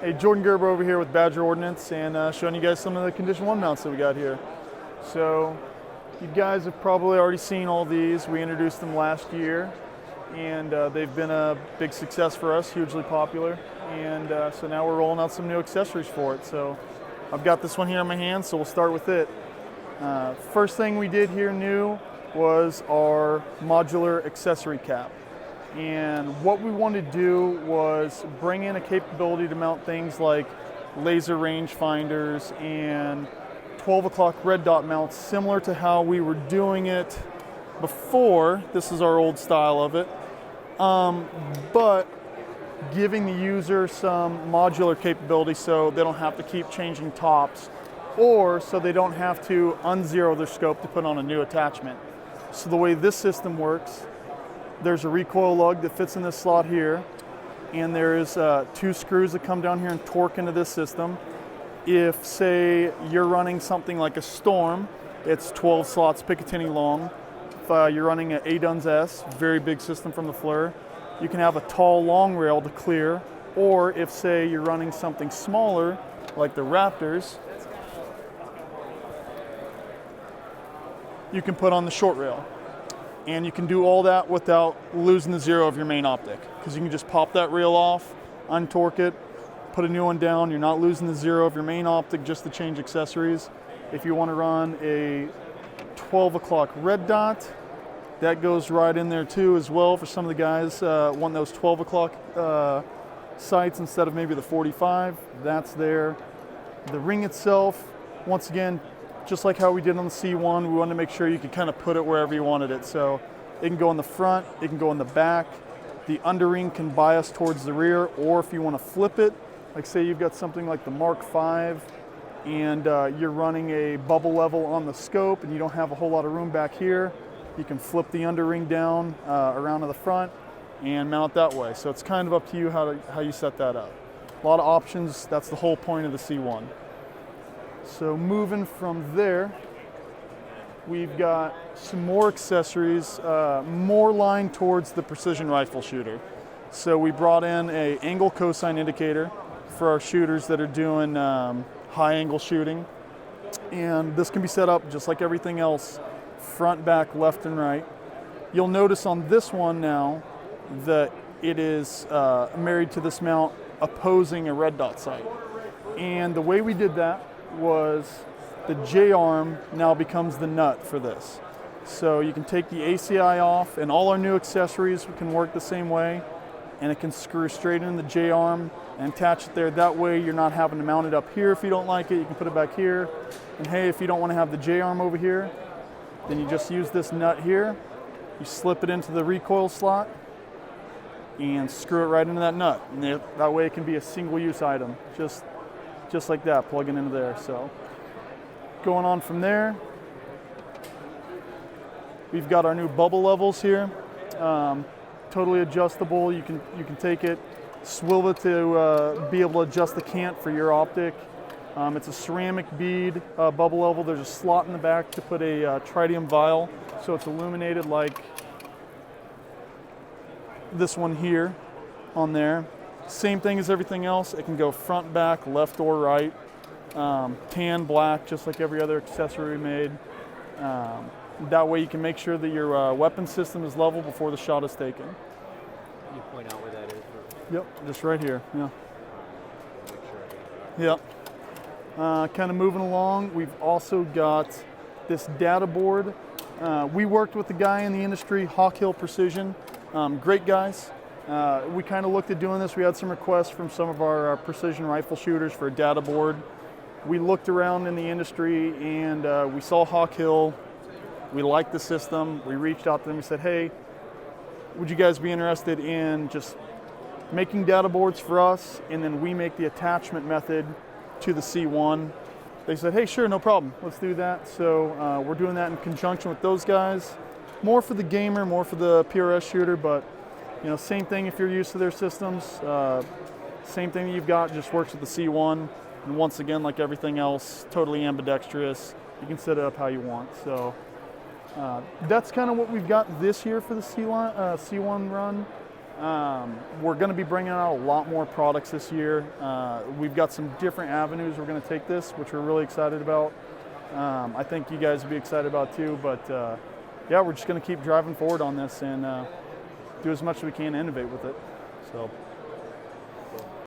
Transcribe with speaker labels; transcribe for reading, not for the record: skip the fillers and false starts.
Speaker 1: Hey, Jordan Gerber over here with Badger Ordnance and showing you guys some of the Condition One mounts that we got here. So you guys have probably already seen all these. We introduced them last year and they've been a big success for us, hugely popular. And so now we're rolling out some new accessories for it. So I've got this one here in my hand, so we'll start with it. First thing we did here new was our Modular Accessory Cap. And what we wanted to do was bring in a capability to mount things like laser rangefinders and 12 o'clock red dot mounts, similar to how we were doing it before. This is our old style of it. But giving the user some modular capability so they don't have to keep changing tops, or so they don't have to unzero their scope to put on a new attachment. So the way this system works, there's a recoil lug that fits in this slot here, and there's 2 screws that come down here and torque into this system. If, say, you're running something like a Storm, it's 12 slots Picatinny long. If you're running an A-Duns S, very big system from the Fleur, you can have a tall long rail to clear. Or if, say, you're running something smaller, like the Raptors, you can put on the short rail. And you can do all that without losing the zero of your main optic, because you can just pop that rail off, untorque it, put a new one down. You're not losing the zero of your main optic just to change accessories. If you want to run a 12 o'clock red dot, that goes right in there too as well for some of the guys want those 12 o'clock sights instead of maybe the 45. That's there. The ring itself, once again, just like how we did on the C1, we wanted to make sure you could kind of put it wherever you wanted it. So it can go in the front, it can go in the back. The underring can bias towards the rear, or if you want to flip it, like say you've got something like the Mark V and you're running a bubble level on the scope and you don't have a whole lot of room back here, you can flip the underring down around to the front and mount it that way. So it's kind of up to you how you set that up. A lot of options, that's the whole point of the C1. So moving from there, we've got some more accessories, more lined towards the precision rifle shooter. So we brought in a angle cosine indicator for our shooters that are doing high angle shooting. And this can be set up just like everything else, front, back, left, and right. You'll notice on this one now that it is married to this mount opposing a red dot sight. And the way we did that was the J-arm now becomes the nut for this. So you can take the ACI off, and all our new accessories can work the same way, and it can screw straight in the J-arm and attach it there. That way you're not having to mount it up here if you don't like it. You can put it back here. And hey, if you don't want to have the J-arm over here, then you just use this nut here. You slip it into the recoil slot and screw it right into that nut. And that way it can be a single-use item, just like that, plugging into there. So going on from there, we've got our new bubble levels here, totally adjustable. You can take it, swivel it to be able to adjust the cant for your optic. It's a ceramic bead bubble level. There's a slot in the back to put a tritium vial, so it's illuminated like this one here on there. Same thing as everything else. It can go front, back, left, or right. Tan, black, just like every other accessory we made. That way you can make sure that your weapon system is level before the shot is taken.
Speaker 2: Can you point out where that is?
Speaker 1: Yep, just right here. Yeah. Yep. Kind of moving along, we've also got this data board. We worked with the guy in the industry, Hawk Hill Precision. Great guys. We kind of looked at doing this. We had some requests from some of our precision rifle shooters for a data board. We looked around in the industry and we saw Hawk Hill. We liked the system. We reached out to them. We said, hey, would you guys be interested in just making data boards for us, and then we make the attachment method to the C1? They said, hey, sure, no problem. Let's do that. So we're doing that in conjunction with those guys. More for the gamer, more for the PRS shooter, but same thing if you're used to their systems. Same thing that you've got, just works with the C1. And once again, like everything else, totally ambidextrous. You can set it up how you want. So that's kind of what we've got this year for the C1 run. We're going to be bringing out a lot more products this year. We've got some different avenues we're going to take this, which we're really excited about. I think you guys will be excited about too, but yeah, we're just going to keep driving forward on this and do as much as we can to innovate with it. So.